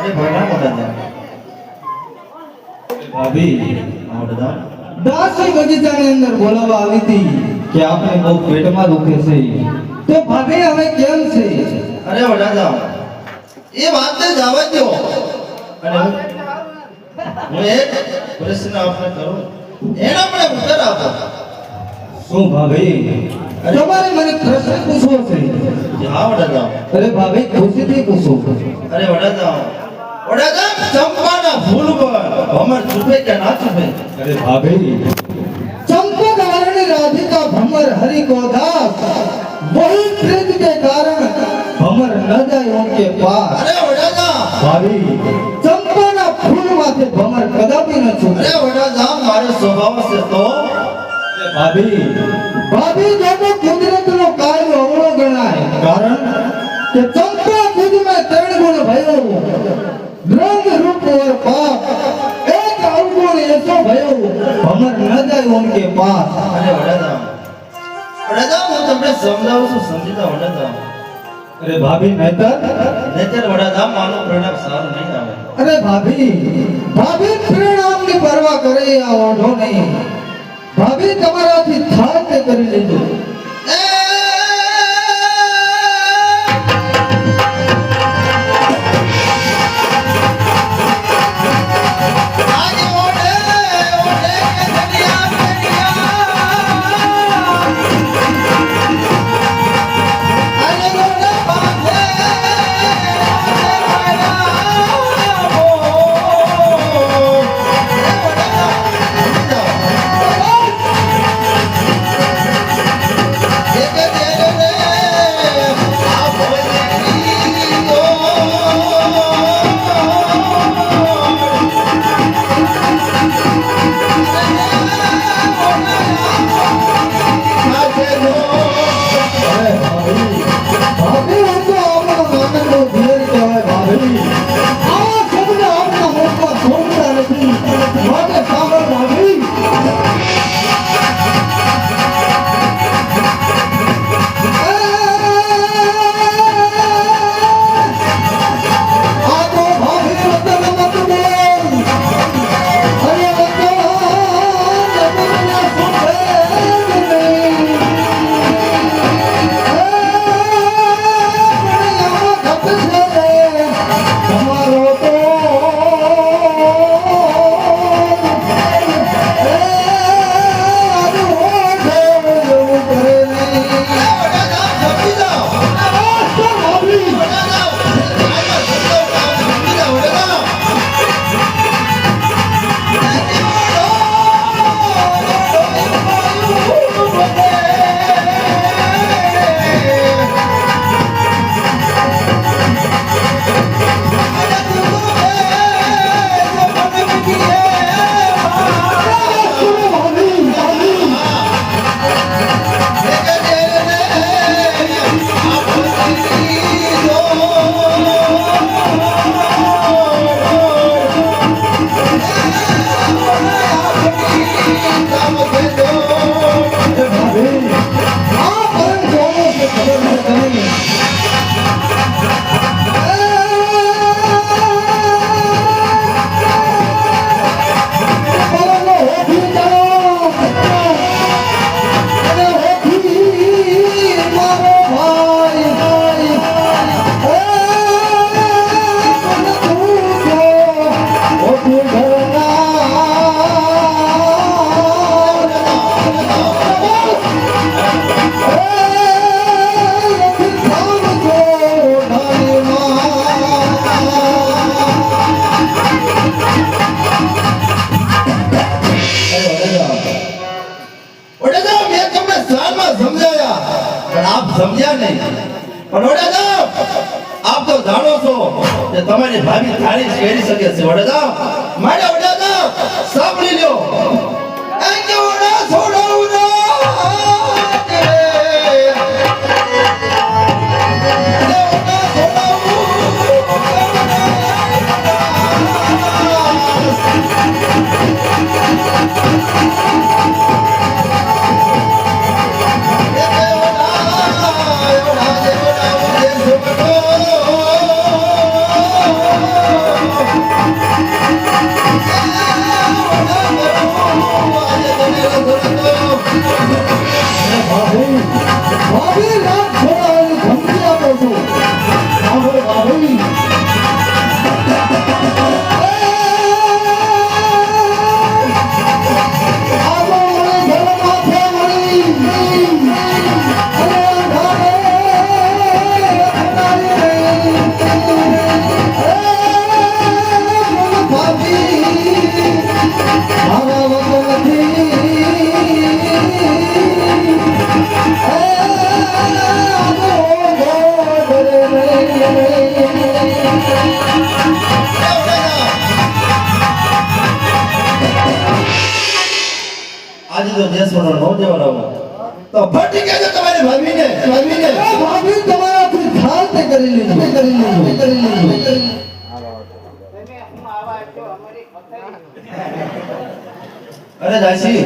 એ ભણા મોટા ભાભી મોટા દાસી બગીચાની અંદર બોલાવવા આવી હતી કે આપણે બહુ પેટમાં દુખે છે તો ભાભી હવે કેમ છે? અરે વડાદા એ વાત ને જવા દો અને હું એક પ્રશ્ન આપને કરું એનો મને ઉત્તર આપો. શું ભાભી તમારે મને પ્રશ્ન પૂછવો છે? હા વડાદા. અરે ભાભી ખુશીથી પૂછો. અરે વડાદા ચંપાના ફૂલ પર ભમર છુપે કે ના છુપે? અરે ભાભી चंपक वर्ण राधिका भंवर हरि को दास वही प्रीत के कारण भंवर न जाए उनके पास. અરે વડાદા भाभी चंपाना फूल माथे भंवर कदापि न छूटे. અરે વડાદા મારો સ્વભાવ છે તો भाभी भाभी जो तो कुदरत नो कार्य अवળો ગણાય કારણ કે चंपा खुद में त्रण गुण भयो रंग रूप और पाप एक अवगुण ऐसो भयो भंवर न जाए उनके पास. અરે વડાદા હું તમને સમજાવું છું સમજીતા વડાદા. अरे भाभी નહીતર વડાદા માનો પરિણામ સારું નહીં આવે. अरे भाभी भाभी परिणाम की परवाह करे या ओढ़ो नहीं. भाभी તમારાથી થાય તે કરી લેજો. સમજ્યા નહીં પણ વડાદા આપ તો જાણો છો કે તમારી ભાભી થાળી કરી શકે છે. વડાદા મારા વડાદા સાંભળી લ્યો આ કે વડા છોડાવું ના ભાભી આવો મને ઘર માથે મળી આજે તો દેશનો નો જવાનો તો ફટી ગયા છે તમારી ભાભીને ભાભી તમારાથી ખાત કરી લીધું અરે જાસી